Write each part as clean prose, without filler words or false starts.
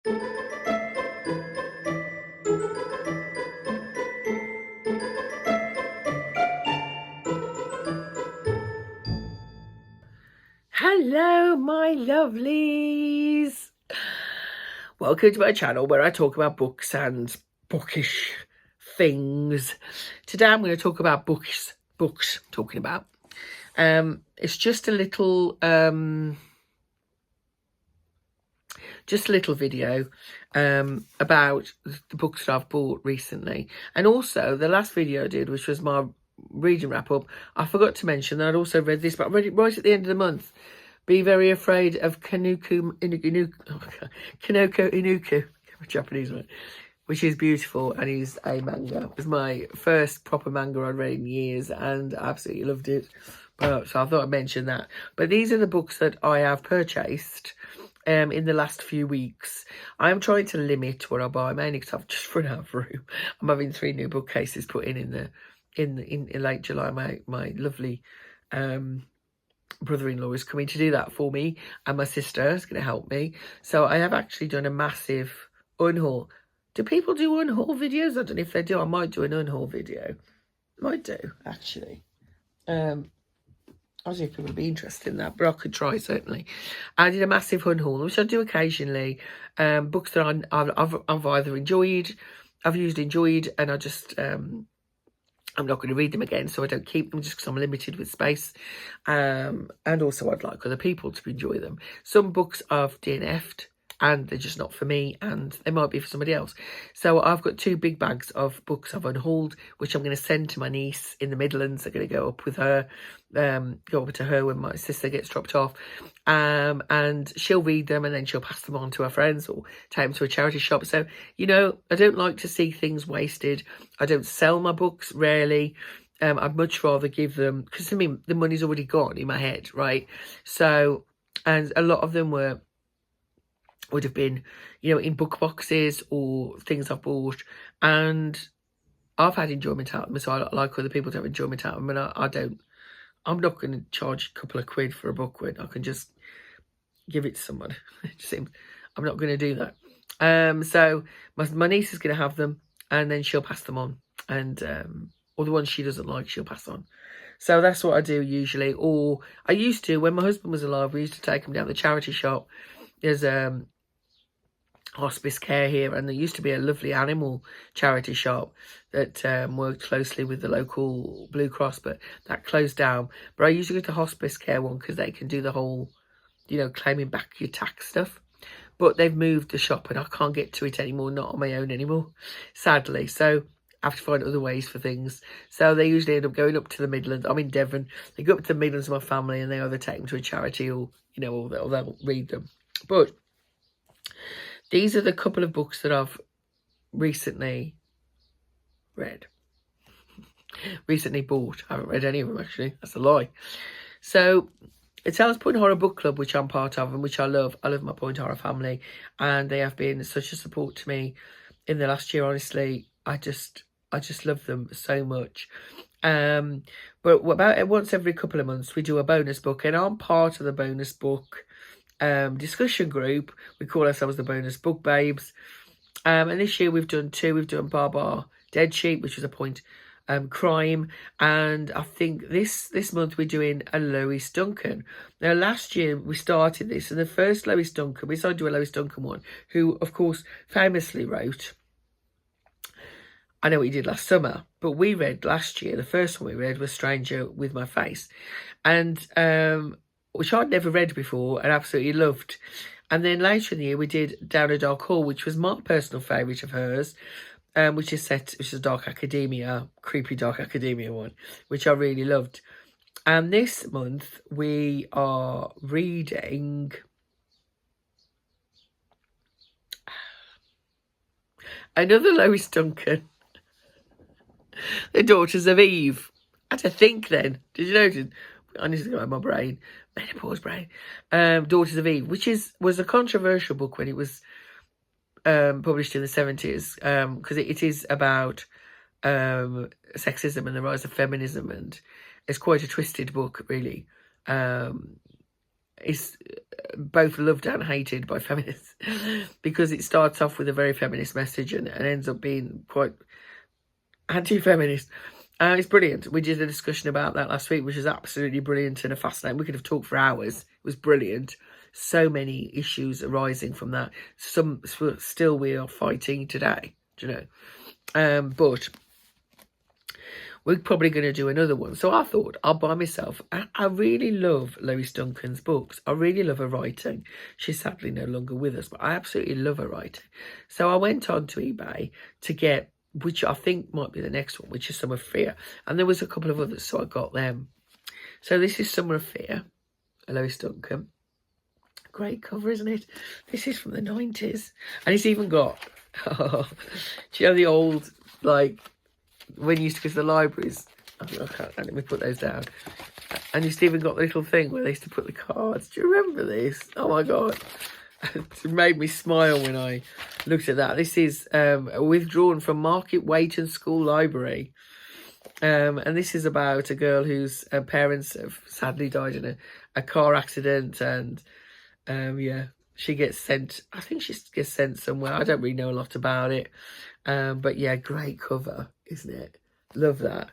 Hello, my lovelies. Welcome to my channel where I talk about books and bookish things. Today I'm going to talk about books. Talking about. It's just a little video about the books that I've bought recently, and also the last video I did, which was my reading wrap up. I forgot to mention that I'd also read this, but I read it right at the end of the month. Be Very Afraid of Kanoko Inuku, Japanese one, which is beautiful and is a manga. It was my first proper manga I'd read in years and I absolutely loved it. So I thought I'd mention that. But these are the books that I have purchased in the last few weeks. I'm trying to limit what I buy, mainly because I've just run out of room. I'm having 3 new bookcases put in late July. My lovely brother-in-law is coming to do that for me, and my sister is going to help me. So I have actually done a massive unhaul. Do people do unhaul videos? I don't know if they do. I might do an unhaul video. Might do, actually. I don't know if people would be interested in that, but I could try, certainly. I did a massive unhaul, which I do occasionally. Books that I've either enjoyed, I've enjoyed, and I just I'm not going to read them again, so I don't keep them just because I'm limited with space. And also I'd like other people to enjoy them. Some books I've DNF'd and they're just not for me, and they might be for somebody else. So I've got 2 big bags of books I've unhauled, which I'm going to send to my niece in the Midlands. They're going to go up with her, go over to her when my sister gets dropped off, and she'll read them and then she'll pass them on to her friends or take them to a charity shop. So, you know, I don't like to see things wasted. I don't sell my books, rarely. I'd much rather give them, because to me, the money's already gone in my head, right? So, and a lot of them would have been, you know, in book boxes or things I've bought, and I've had enjoyment out of them, so I like other people to have enjoyment out of them, and I don't, I'm not going to charge a couple of quid for a book when I can just give it to someone. It just seems, I'm not going to do that. So my niece is going to have them, and then she'll pass them on, and or the ones she doesn't like, she'll pass on. So that's what I do usually. Or I used to, when my husband was alive, we used to take him down the charity shop. There's hospice care here, and there used to be a lovely animal charity shop that worked closely with the local Blue Cross, but that closed down. But I used to go to hospice care one because they can do the whole, you know, claiming back your tax stuff. But they've moved the shop and I can't get to it anymore, not on my own anymore, sadly. So I have to find other ways for things. So they usually end up going up to the Midlands. I'm in Devon. They go up to the Midlands with my family, and they either take them to a charity or, you know, or they'll read them. But these are the couple of books that I've recently read. Recently bought. I haven't read any of them, actually. That's a lie. So it's Alice Point Horror Book Club, which I'm part of and which I love. I love my Point Horror family, and they have been such a support to me in the last year. Honestly, I just love them so much. But about once every couple of months we do a bonus book, and I'm part of the bonus book discussion group. We call ourselves the Bonus Book Babes, and this year we've done 2. We've done Barbara Dead Sheep, which was a point crime, and I think this month we're doing a Lois Duncan. Now last year we started this, and the first Lois Duncan, we decided to do a Lois Duncan one, who of course famously wrote, I know what you did last summer, but we read last year, the first one we read was Stranger with My Face, and which I'd never read before and absolutely loved. And then later in the year, we did Down a Dark Hall, which was my personal favourite of hers, which is a dark academia, creepy dark academia one, which I really loved. And this month, we are reading another Lois Duncan, The Daughters of Eve. I had to think then. Did you notice? I need to go in my brain. Menopause brain. Daughters of Eve, which was a controversial book when it was published in the 70s, because it is about sexism and the rise of feminism, and it's quite a twisted book, really. is both loved and hated by feminists because it starts off with a very feminist message and ends up being quite anti-feminist. It's brilliant. We did a discussion about that last week, which is absolutely brilliant and fascinating. We could have talked for hours. It was brilliant. So many issues arising from that. Some still we are fighting today, do you know? But we're probably going to do another one. So I thought I'll buy myself. I really love Lois Duncan's books. I really love her writing. She's sadly no longer with us, but I absolutely love her writing. So I went on to eBay to get, which I think might be the next one, which is Summer of Fear. And there was a couple of others, so I got them. So this is Summer of Fear, Lois Duncan. Great cover, isn't it? This is from the 90s. And it's even got, do you know the old, like, when you used to go to the libraries? Let me put those down. And it's even got the little thing where they used to put the cards. Do you remember this? Oh my God. It made me smile when I looked at that. This is withdrawn from Market Waiton School Library. And this is about a girl whose parents have sadly died in a car accident. And yeah, she gets sent, I think she gets sent somewhere. I don't really know a lot about it. But yeah, great cover, isn't it? Love that.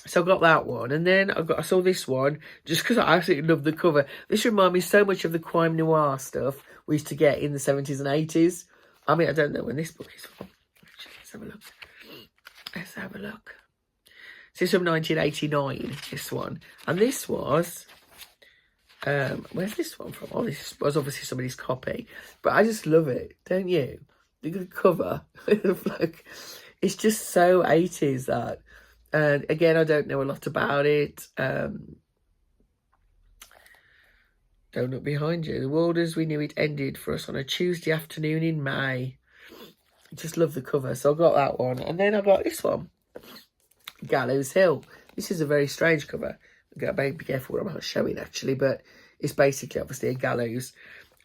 So I got that one, and then I saw this one just because I absolutely love the cover. This reminds me so much of the crime noir stuff we used to get in the 70s and 80s. I mean, I don't know when this book is from. Actually, let's have a look. Let's have a look. This is from 1989, this one. And this was, where's this one from? Oh, this was obviously somebody's copy. But I just love it, don't you? The cover. Like, it's just so 80s, that. And again, I don't know a lot about it. Don't look behind you. The world as we knew it ended for us on a Tuesday afternoon in May. I just love the cover. So I got that one. And then I got this one. Gallows Hill. This is a very strange cover. I've got to be careful what I'm not showing, actually. But it's basically, obviously, a gallows.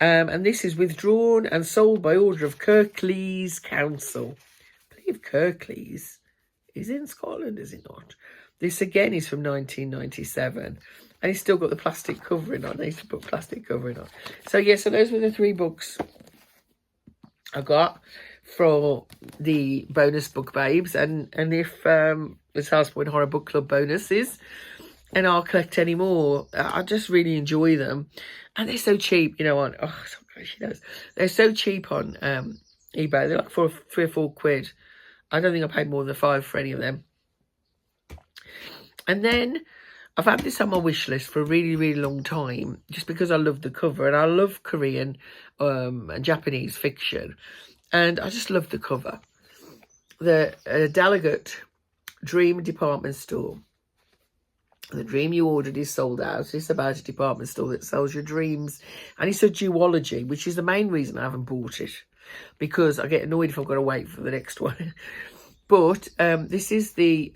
And this is withdrawn and sold by order of Kirklees Council. I believe Kirklees is in Scotland, is it not? This again is from 1997, and it's still got the plastic covering on. They used to put plastic covering on. So yeah, so those were the 3 books I got for the bonus book babes, and if this House Point Horror Book Club bonuses, and I'll collect any more. I just really enjoy them, and they're so cheap, you know. On she knows they're so cheap on eBay. They're like for 3 or 4 quid. I don't think I paid more than 5 for any of them. And then I've had this on my wish list for a really, really long time, just because I love the cover, and I love Korean and Japanese fiction, and I just love the cover. The Dallergut Dream Department Store. The dream you ordered is sold out. It's about a department store that sells your dreams, and it's a duology, which is the main reason I haven't bought it, because I get annoyed if I've got to wait for the next one. But this is the...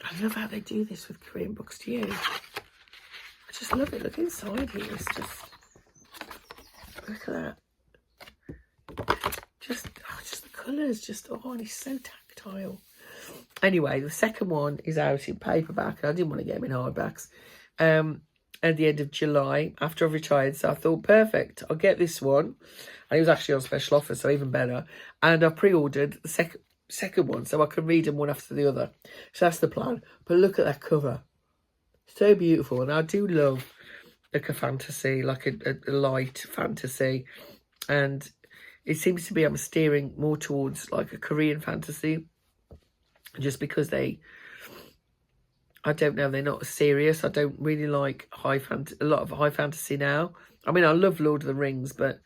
I love how they do this with Korean books, do you? I just love it. Look inside here. It's just... Look at that. Just the colours. Just, oh, and it's so tactile. Anyway, the second one is out in paperback. And I didn't want to get them in hardbacks. At the end of July, after I've retired. So I thought, perfect, I'll get this one. And it was actually on special offer, so even better. And I pre-ordered the second one, so I can read them one after the other. So that's the plan. But look at that cover. So beautiful. And I do love like a fantasy, like a light fantasy. And it seems to be I'm steering more towards like a Korean fantasy. Just because I don't know, they're not serious. I don't really like a lot of high fantasy now. I mean, I love Lord of the Rings, but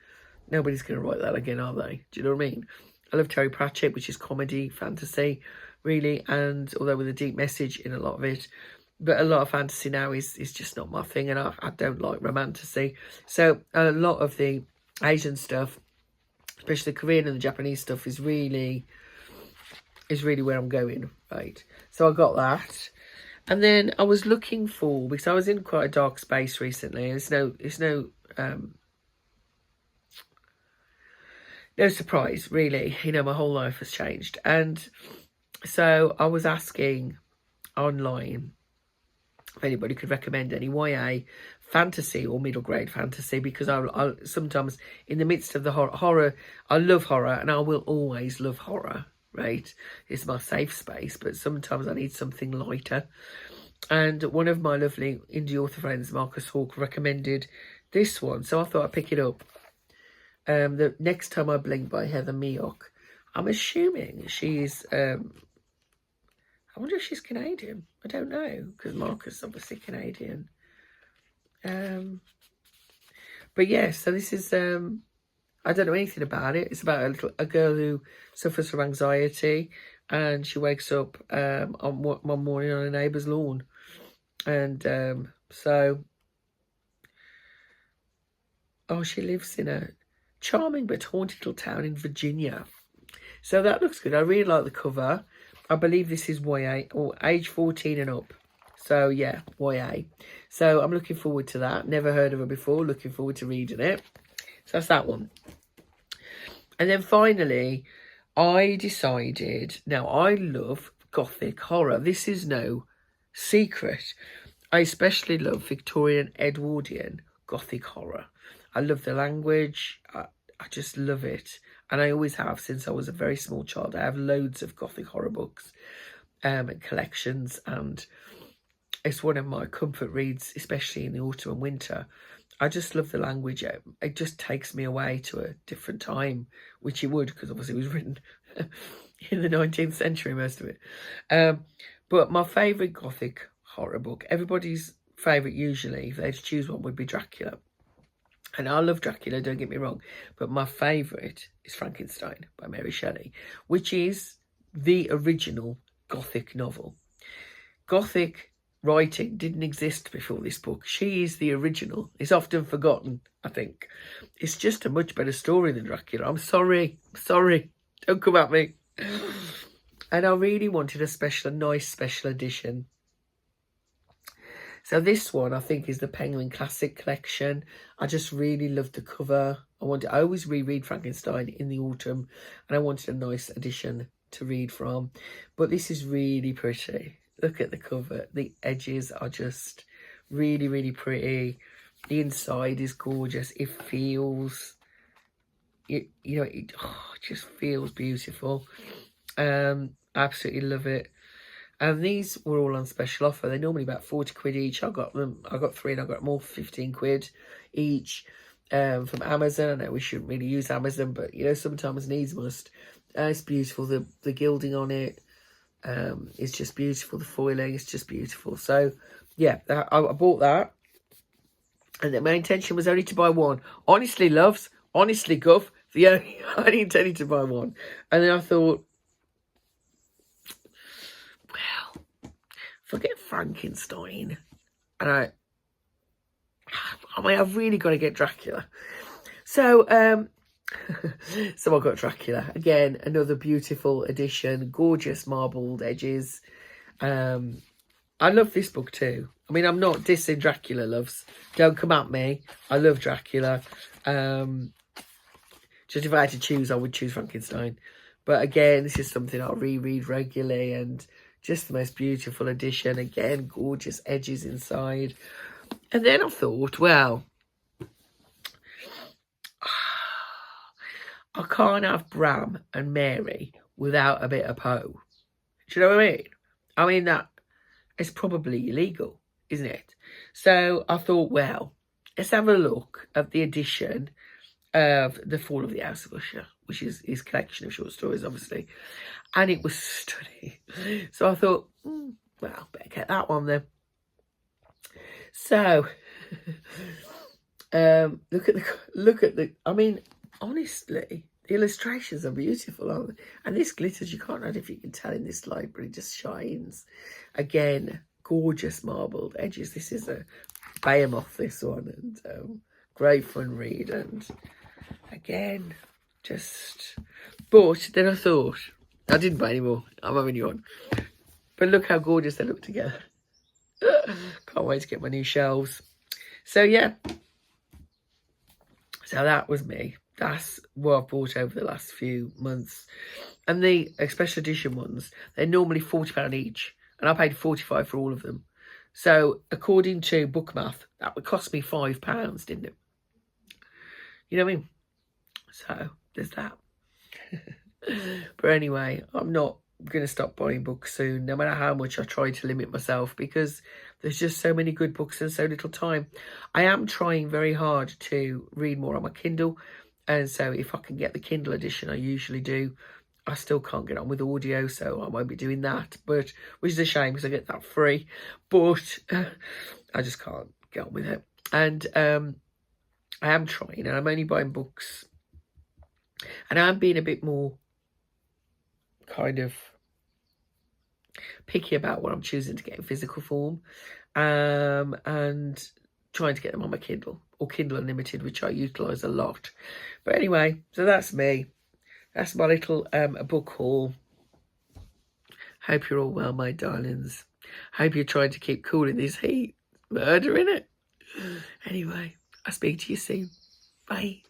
nobody's going to write that again, are they? Do you know what I mean? I love Terry Pratchett, which is comedy, fantasy, really, and although with a deep message in a lot of it. But a lot of fantasy now is just not my thing, and I don't like romantasy. So a lot of the Asian stuff, especially the Korean and the Japanese stuff, is really where I'm going, right? So I got that. And then I was looking for, because I was in quite a dark space recently, and it's no surprise, really. You know, my whole life has changed. And so I was asking online if anybody could recommend any YA fantasy or middle grade fantasy, because I sometimes in the midst of the horror, I love horror and I will always love horror, right? It's my safe space, but sometimes I need something lighter. And one of my lovely indie author friends, Marcus Hawke, recommended this one, so I thought I'd pick it up. The Next Time I Blink by Heather Mihok. I'm assuming she's, I wonder if she's Canadian. I don't know, because Marcus is obviously Canadian. But yeah, so this is, I don't know anything about it. It's about a girl who suffers from anxiety, and she wakes up on one morning on a neighbour's lawn. And she lives in a charming but haunted little town in Virginia. So that looks good. I really like the cover. I believe this is YA, or age 14 and up. So yeah, YA. So I'm looking forward to that. Never heard of her before. Looking forward to reading it. So that's that one. And then finally, I decided, now I love Gothic horror. This is no secret. I especially love Victorian Edwardian Gothic horror. I love the language. I just love it. And I always have since I was a very small child. I have loads of Gothic horror books and collections, and it's one of my comfort reads, especially in the autumn and winter. I just love the language. It just takes me away to a different time, which it would, because obviously it was written in the 19th century, most of it. But my favourite Gothic horror book, everybody's favourite usually, if they had to choose one, would be Dracula. And I love Dracula, don't get me wrong, but my favourite is Frankenstein by Mary Shelley, which is the original Gothic novel. Gothic writing didn't exist before this book. She is the original. It's often forgotten, I think. It's just a much better story than Dracula. I'm sorry. Don't come at me. And I really wanted a nice special edition. So this one, I think, is the Penguin Classic Collection. I just really loved the cover. I always reread Frankenstein in the autumn, and I wanted a nice edition to read from. But this is really pretty. Look at the cover. The edges are just really, really pretty. The inside is gorgeous. It feels, it just feels beautiful. Absolutely love it. And these were all on special offer. They're normally about 40 quid each. I got three, and I got them all for 15 quid each from Amazon. I know we shouldn't really use Amazon, but sometimes needs must. It's beautiful. The gilding on it is just beautiful. The foiling is just beautiful. So yeah, I bought that, and then my intention was only to buy one. Honestly, loves. Honestly, Guff. I only intended to buy one, and then I thought, forget Frankenstein, and I've really got to get Dracula. So so I got Dracula again, another beautiful edition, gorgeous marbled edges. I love this book too. I mean, I'm not dissing Dracula, loves. Don't come at me. I love Dracula. Just if I had to choose, I would choose Frankenstein. But again, this is something I'll reread regularly, and just the most beautiful edition. Again, gorgeous edges inside. And then I thought, well, I can't have Bram and Mary without a bit of Poe. Do you know what I mean? I mean, that is probably illegal, isn't it? So I thought, well, let's have a look at the edition of The Fall of the House of Usher, which is his collection of short stories, obviously. And it was stunning. So I thought, well, better get that one then. So, look at the, I mean, honestly, the illustrations are beautiful, aren't they? And this glitters, you can't know if you can tell in this light, but it just shines. Again, gorgeous marbled edges. This is a Behemoth, this one, and great fun read. And again, but then I thought, I didn't buy any more. I'm having you on. But look how gorgeous they look together. Can't wait to get my new shelves. So yeah. So that was me. That's what I've bought over the last few months. And the special edition ones, they're normally £40 each. And I paid 45 for all of them. So according to Bookmath, that would cost me £5, didn't it? You know what I mean? So there's that. But anyway, I'm not going to stop buying books soon, no matter how much I try to limit myself, because there's just so many good books and so little time. I am trying very hard to read more on my Kindle, and so if I can get the Kindle edition, I usually do. I still can't get on with audio, so I won't be doing that, but which is a shame because I get that free, but I just can't get on with it. And I am trying, and I'm only buying books, and I'm being a bit more kind of picky about what I'm choosing to get in physical form, and trying to get them on my Kindle or Kindle Unlimited, which I utilise a lot. But anyway, so that's me. That's my little book haul. Hope you're all well, my darlings. Hope you're trying to keep cool in this heat. Murder, innit? Anyway, I'll speak to you soon. Bye.